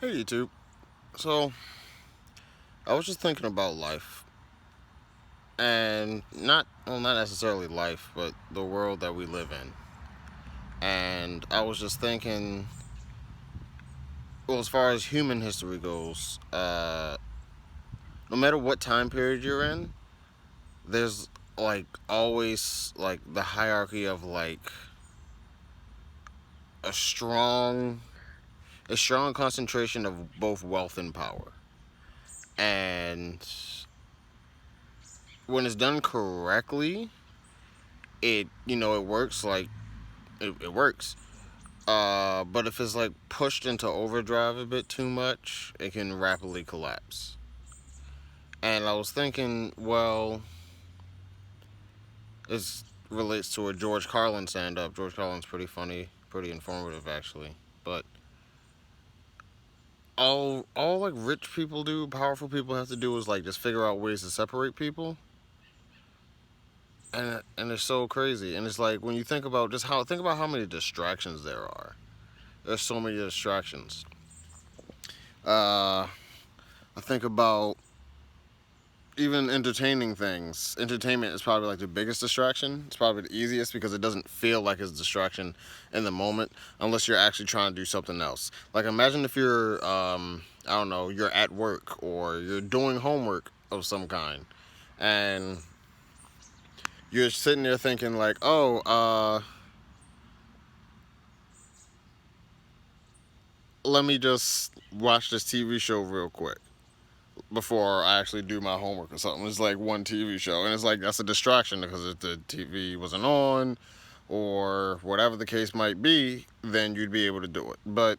Hey YouTube. So I was just thinking about life, and not necessarily life, but the world that we live in. And I was just thinking, well, as far as human history goes, no matter what time period you're in, there's like always like the hierarchy of like a strong a strong concentration of both wealth and power. And when it's done correctly, it works like it works. But if it's like pushed into overdrive a bit too much, it can rapidly collapse. And I was thinking, well, this relates to a George Carlin stand up. George Carlin's pretty funny, pretty informative actually. But all like rich people do, powerful people have to do is like just figure out ways to separate people. And it's so crazy. And it's like when you think about how many distractions there are. There's so many distractions. I think about even entertaining things. Entertainment is probably like the biggest distraction. It's probably the easiest because it doesn't feel like it's a distraction in the moment unless you're actually trying to do something else. Like imagine if you're I don't know, you're at work or you're doing homework of some kind and you're sitting there thinking like, "Oh, let me just watch this TV show real quick before I actually do my homework or something." It's like one TV show, and it's like that's a distraction because if the TV wasn't on or whatever the case might be, then you'd be able to do it. But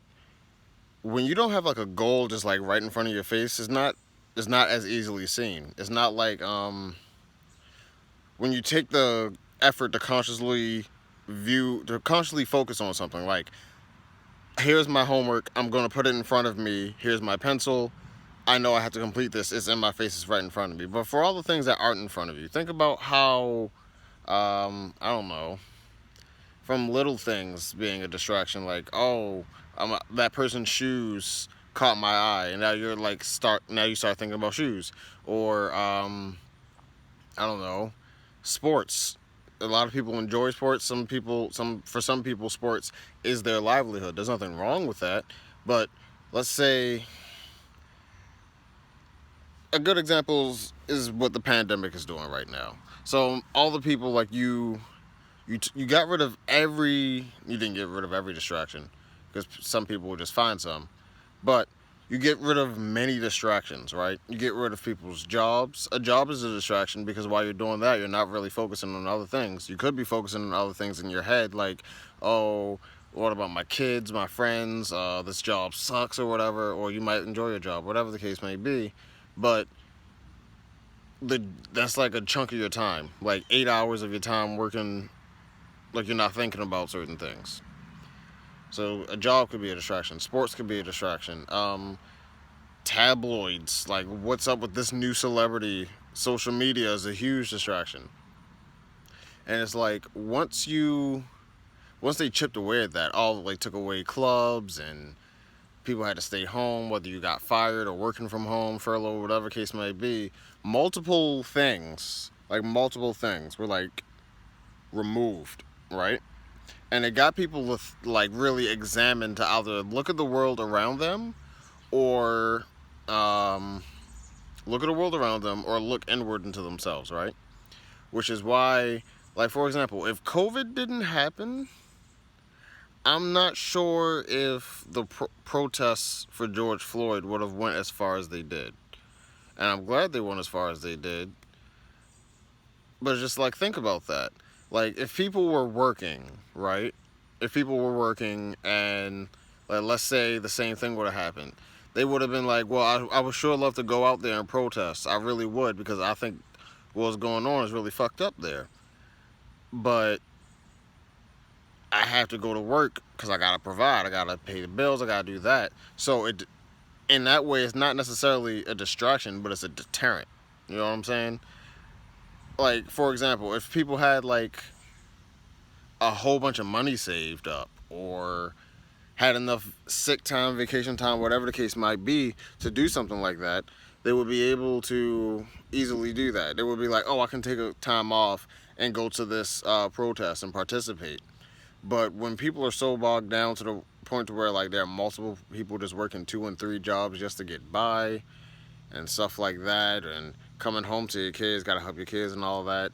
when you don't have like a goal just like right in front of your face, it's not as easily seen. It's not like when you take the effort to consciously focus on something like here's my homework, I'm going to put it in front of me, here's my pencil, I know I have to complete this. It's in my face. It's right in front of me. But for all the things that aren't in front of you, think about how, I don't know, from little things being a distraction, like, oh, that person's shoes caught my eye, and now you start thinking about shoes, or I don't know, sports. A lot of people enjoy sports. Some people, sports is their livelihood. There's nothing wrong with that, but let's say a good example is what the pandemic is doing right now. So all the people like you got rid of you didn't get rid of every distraction because some people will just find some, but you get rid of many distractions, right? You get rid of people's jobs. A job is a distraction because while you're doing that, you're not really focusing on other things. You could be focusing on other things in your head, like, oh, what about my kids, my friends? This job sucks or whatever, or you might enjoy your job, whatever the case may be. But that's like a chunk of your time, like 8 hours of your time working, like you're not thinking about certain things. So a job could be a distraction. Sports could be a distraction. Tabloids, like what's up with this new celebrity? Social media is a huge distraction. And it's like once they chipped away at that, all like took away clubs and people had to stay home, whether you got fired or working from home, furlough, whatever case may be. Multiple things were like removed, right? And it got people to like really examine to either look at the world around them or um, look at the world around them or look inward into themselves, right? Which is why, like for example, if COVID didn't happen, I'm not sure if the protests for George Floyd would have went as far as they did, and I'm glad they went as far as they did. But just like think about that. Like if people were working, right? If people were working and like let's say the same thing would have happened, they would have been like, well, I would sure love to go out there and protest. I really would because I think what's going on is really fucked up there. But I have to go to work because I gotta provide. I gotta pay the bills. I gotta do that. So in that way, it's not necessarily a distraction, but it's a deterrent. You know what I'm saying? Like for example, if people had like a whole bunch of money saved up or had enough sick time, vacation time, whatever the case might be, to do something like that, they would be able to easily do that. They would be like, oh, I can take a time off and go to this protest and participate. But when people are so bogged down to the point to where like there are multiple people just working 2 and 3 jobs just to get by and stuff like that, and coming home to your kids, gotta help your kids and all that,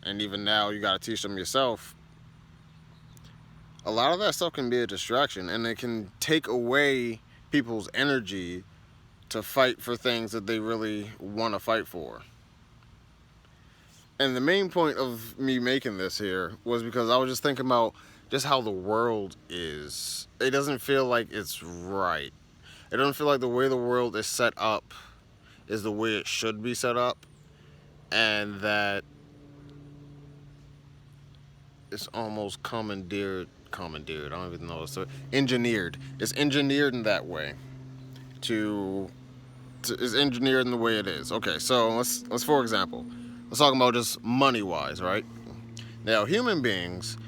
and even now you gotta teach them yourself. A lot of that stuff can be a distraction, and it can take away people's energy to fight for things that they really want to fight for. And the main point of me making this here was because I was just thinking about just how the world is. It doesn't feel like it's right. It doesn't feel like the way the world is set up is the way it should be set up, and that it's almost commandeered. I don't even know. So engineered. It's engineered in that way. Is engineered in the way it is. Okay, so let's for example, let's talk about just money wise, right? Now, human beings,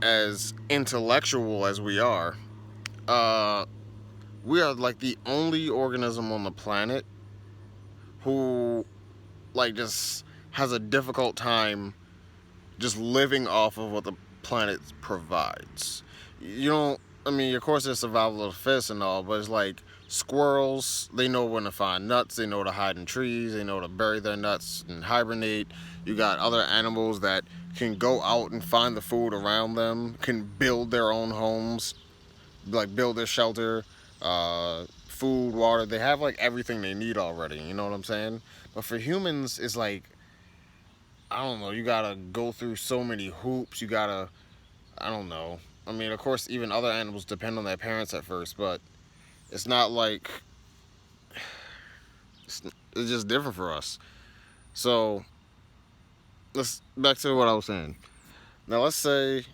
as intellectual as uh, we are like the only organism on the planet who like just has a difficult time just living off of what the planet provides. You don't. I mean, of course, there's survival of the fittest and all, but it's like squirrels. They know when to find nuts. They know to hide in trees. They know to bury their nuts and hibernate. You got other animals that can go out and find the food around them. Can build their own homes, like build their shelter, food, water. They have like everything they need already. You know what I'm saying? But for humans, it's like I don't know. You gotta go through so many hoops. You gotta I don't know. I mean, of course, even other animals depend on their parents at first, but it's not like it's just different for us. So let's back to what I was saying. Now, let's say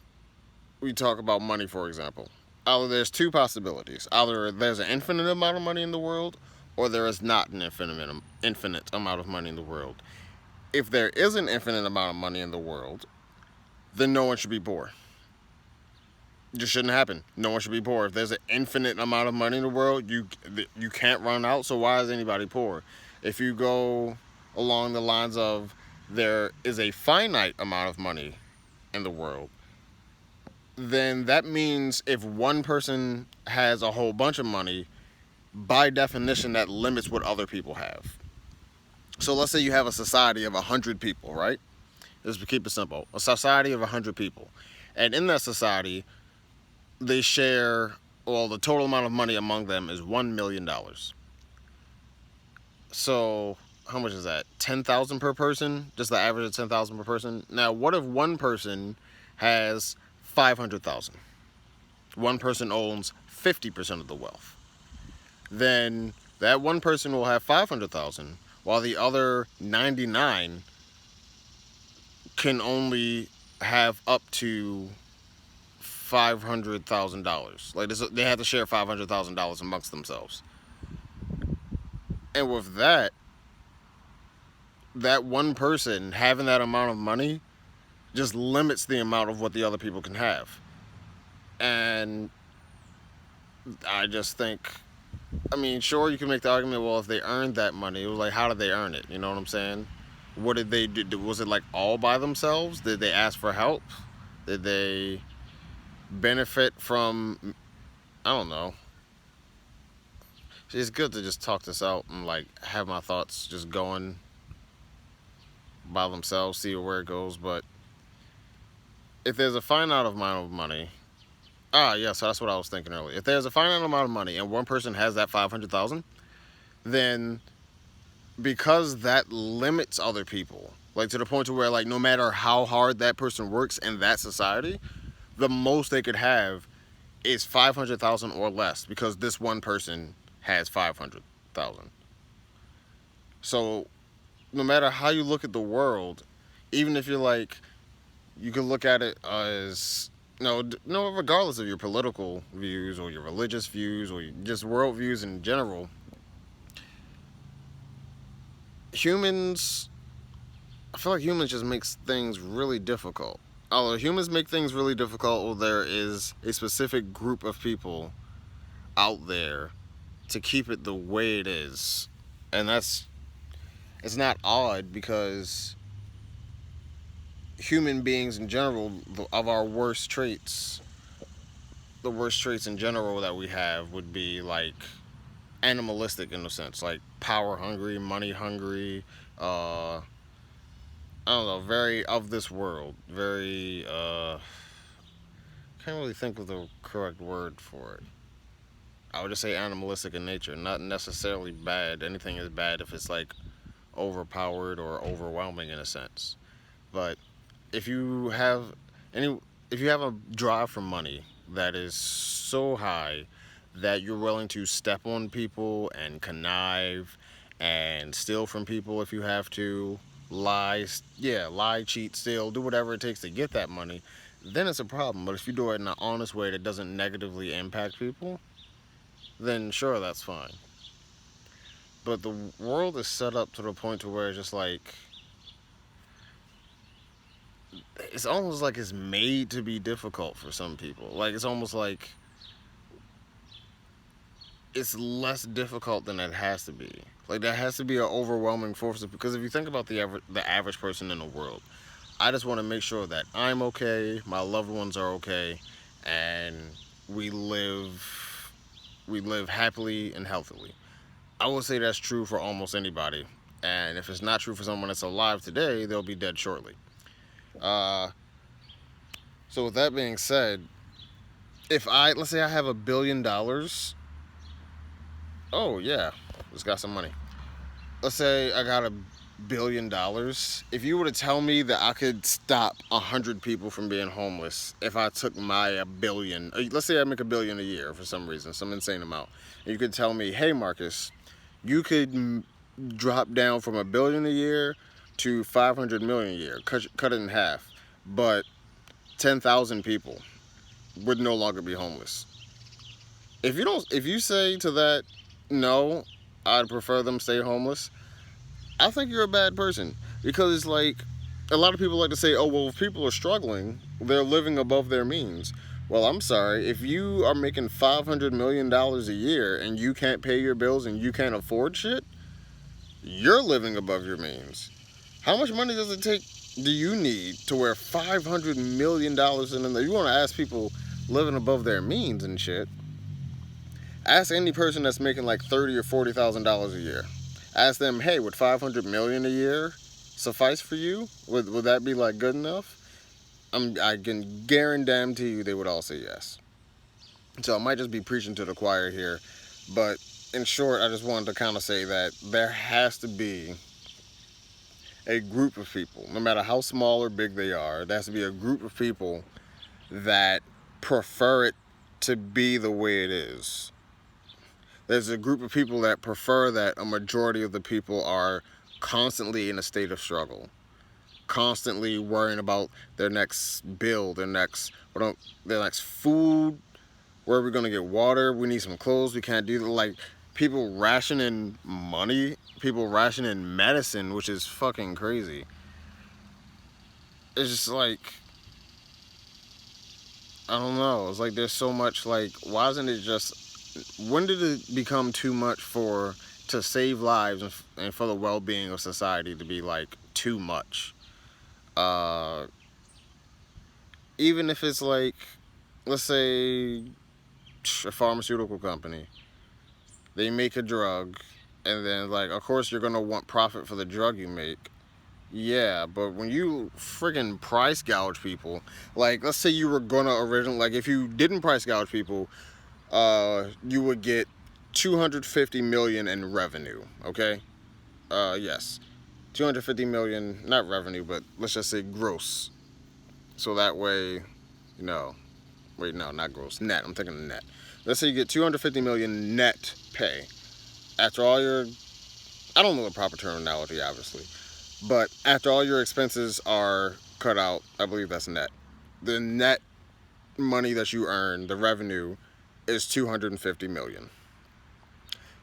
we talk about money, for example. Either there's two possibilities: either there's an infinite amount of money in the world, or there is not an infinite amount of money in the world. If there is an infinite amount of money in the world, then no one should be poor. Just shouldn't happen. No one should be poor. If there's an infinite amount of money in the world, you can't run out. So why is anybody poor? If you go along the lines of there is a finite amount of money in the world, then that means if one person has a whole bunch of money, by definition, that limits what other people have. So let's say you have a society of 100 people, right? Just keep it simple. A society of 100 people. And in that society, they share, well, the total amount of money among them is $1 million. So how much is that? 10,000 per person? Just the average of 10,000 per person. Now, what if one person has 500,000? One person owns 50% of the wealth. Then that one person will have 500,000, while the other 99 can only have up to $500,000. Like they have to share $500,000 amongst themselves. And with that one person having that amount of money just limits the amount of what the other people can have. And I just think, I mean, sure, you can make the argument, well, if they earned that money, it was like, how did they earn it? You know what I'm saying? What did they do? Was it like all by themselves? Did they ask for help? Did they benefit from, I don't know. It's good to just talk this out and like have my thoughts just going by themselves, see where it goes. But if there's a finite amount of money, yeah, so that's what I was thinking earlier. If there's a finite amount of money and one person has that 500,000, then because that limits other people, like to the point to where like no matter how hard that person works in that society, the most they could have is 500,000 or less because this one person has 500,000. So no matter how you look at the world, even if you're like, you could look at it as no, regardless of your political views or your religious views or just world views in general, I feel like humans just makes things really difficult. although humans make things really difficult, well, there is a specific group of people out there to keep it the way it is. And it's not odd because human beings in general, of our worst traits, the worst traits in general that we have would be like animalistic in a sense, like power hungry, money hungry, I don't know, very of this world, very can't really think of the correct word for it. I would just say animalistic in nature, not necessarily bad. Anything is bad if it's like overpowered or overwhelming in a sense. But if you have any, if you have a drive for money that is so high that you're willing to step on people and connive and steal from people if you have to, lie, yeah, lie, cheat, steal, do whatever it takes to get that money, then it's a problem. But if you do it in an honest way that doesn't negatively impact people, then sure, that's fine. But the world is set up to the point to where it's just like it's almost like it's made to be difficult for some people. Like it's almost like it's less difficult than it has to be. Like there has to be an overwhelming force because if you think about the average person in the world, I just want to make sure that I'm okay, my loved ones are okay, and we live we live happily and healthily. I would say that's true for almost anybody. And if it's not true for someone that's alive today, they'll be dead shortly. Uh, so with that being said, if let's say I have $1 billion. Oh yeah, just got some money. Let's say I got $1 billion. If you were to tell me that I could stop 100 people from being homeless if I took my a billion, let's say I make $1 billion a year for some reason, some insane amount, and you could tell me, hey Marcus, you could drop down from $1 billion a year to 500 million a year, cut it in half, but 10,000 people would no longer be homeless. If you say to that, no, I'd prefer them stay homeless, I think you're a bad person because it's like a lot of people like to say, oh, well, if people are struggling, they're living above their means. Well, I'm sorry. If you are making $500 million a year and you can't pay your bills and you can't afford shit, you're living above your means. How much money does it take, do you need to where $500 million in there? You want to ask people living above their means and shit. Ask any person that's making like $30,000 or $40,000 a year. Ask them, hey, would 500 million a year suffice for you? Would that be like good enough? I can guarantee you they would all say yes. So I might just be preaching to the choir here, but in short, I just wanted to kind of say that there has to be a group of people, no matter how small or big they are, there has to be a group of people that prefer it to be the way it is. There's a group of people that prefer that a majority of the people are constantly in a state of struggle, constantly worrying about their next bill, their next food, where are we going to get water, we need some clothes, we can't do that. Like people rationing money, people rationing medicine, which is fucking crazy. It's just like, I don't know, it's like there's so much, like why isn't it just, when did it become too much to save lives and for the well-being of society to be like too much? Uh, Even if it's like, let's say a pharmaceutical company, they make a drug, and then like, of course you're gonna want profit for the drug you make. Yeah, but when you friggin' price gouge people, like let's say you were gonna originally, like if you didn't price gouge people, you would get 250 million in revenue. Okay, yes, 250 million, not revenue, but let's just say gross. So that way, no, wait, no, not gross, net. I'm thinking net. Let's say you get 250 million net pay after all your, I don't know the proper terminology, obviously, but after all your expenses are cut out, I believe that's net. The net money that you earn, the revenue, is 250 million.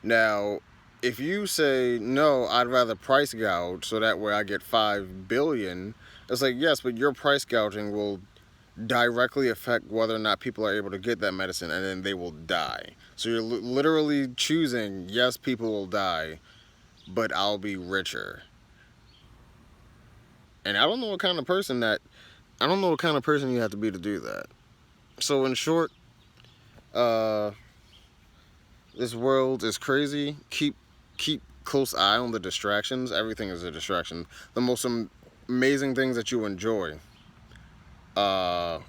Now, if you say no, I'd rather price gouge so that way I get 5 billion, It's like, yes, but your price gouging will directly affect whether or not people are able to get that medicine, and then they will die. So you're literally choosing, yes, people will die, but I'll be richer. And I don't know what kind of person you have to be to do that. So in short, uh, this world is crazy. Keep close eye on the distractions. Everything is a distraction. The most amazing things that you enjoy, uh,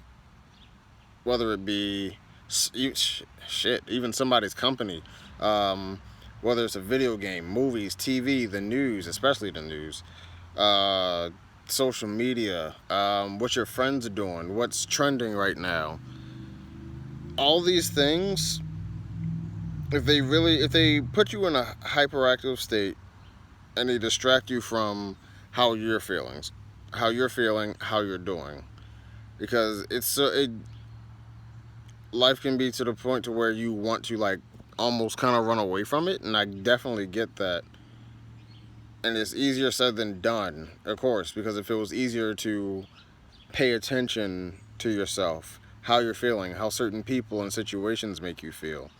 whether it be shit, even somebody's company, um, whether it's a video game, movies, TV, the news, especially the news, uh, social media, what your friends are doing, what's trending right now. All these things, if they put you in a hyperactive state and they distract you from how you're feelings, how you're feeling, how you're doing, because life can be to the point to where you want to like almost kind of run away from it, and I definitely get that. And it's easier said than done, of course, because if it was easier to pay attention to yourself, how you're feeling, how certain people and situations make you feel,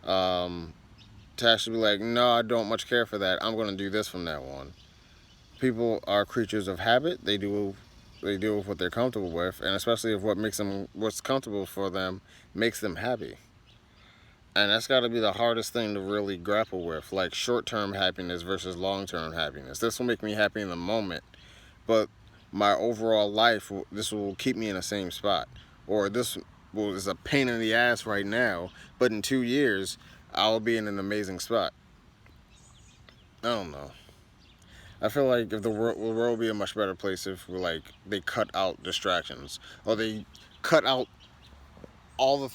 um, to actually be like, no, I don't much care for that. I'm going to do this from now on. People are creatures of habit. They deal with what they're comfortable with, and especially if what's comfortable for them makes them happy. And that's got to be the hardest thing to really grapple with, like short-term happiness versus long-term happiness. This will make me happy in the moment, but my overall life, this will keep me in the same spot. Or is a pain in the ass right now, but in 2 years, I'll be in an amazing spot. I don't know. I feel like if the world would be a much better place if they cut out distractions, or they cut out all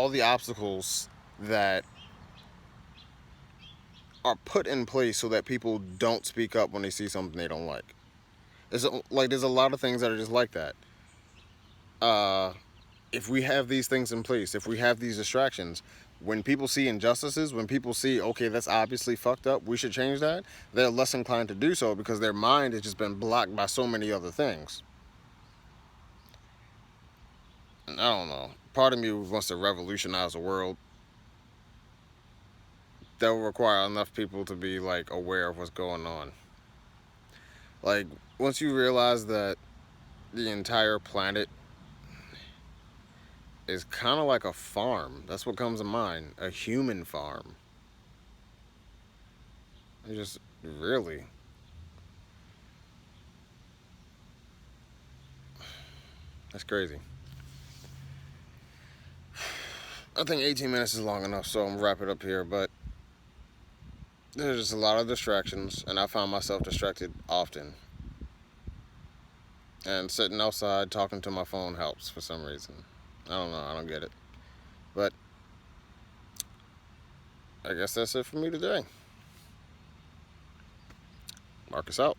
the obstacles that are put in place so that people don't speak up when they see something they don't like. There's a lot of things that are just like that. Uh, if we have these things in place, if we have these distractions, when people see injustices, when people see, okay, that's obviously fucked up, we should change that, they're less inclined to do so because their mind has just been blocked by so many other things. And I don't know. Part of me wants to revolutionize the world. That will require enough people to be like aware of what's going on. Like, once you realize that the entire planet is kind of like a farm, that's what comes to mind. A human farm. It just really. That's crazy. I think 18 minutes is long enough, so I'm gonna wrap it up here. But there's just a lot of distractions, and I find myself distracted often. And sitting outside talking to my phone helps for some reason. I don't know, I don't get it. But I guess that's it for me today. Marcus out.